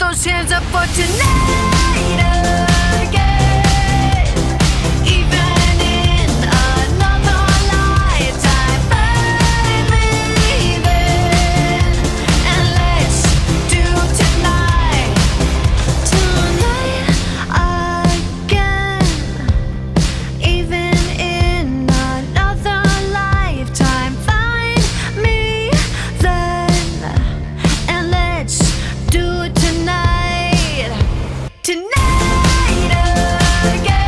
those hands up for tonight again. Even in another lifetime, find me then, and let's do tonight again. Even in another lifetime, find me then, and let's do it tonight again.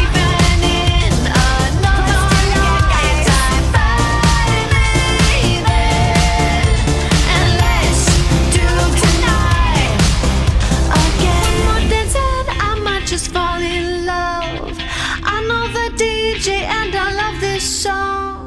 Even in another lifetime, find me then, and let's do tonight again. One more dance and I might just fall in love. I know the DJ and I love this song.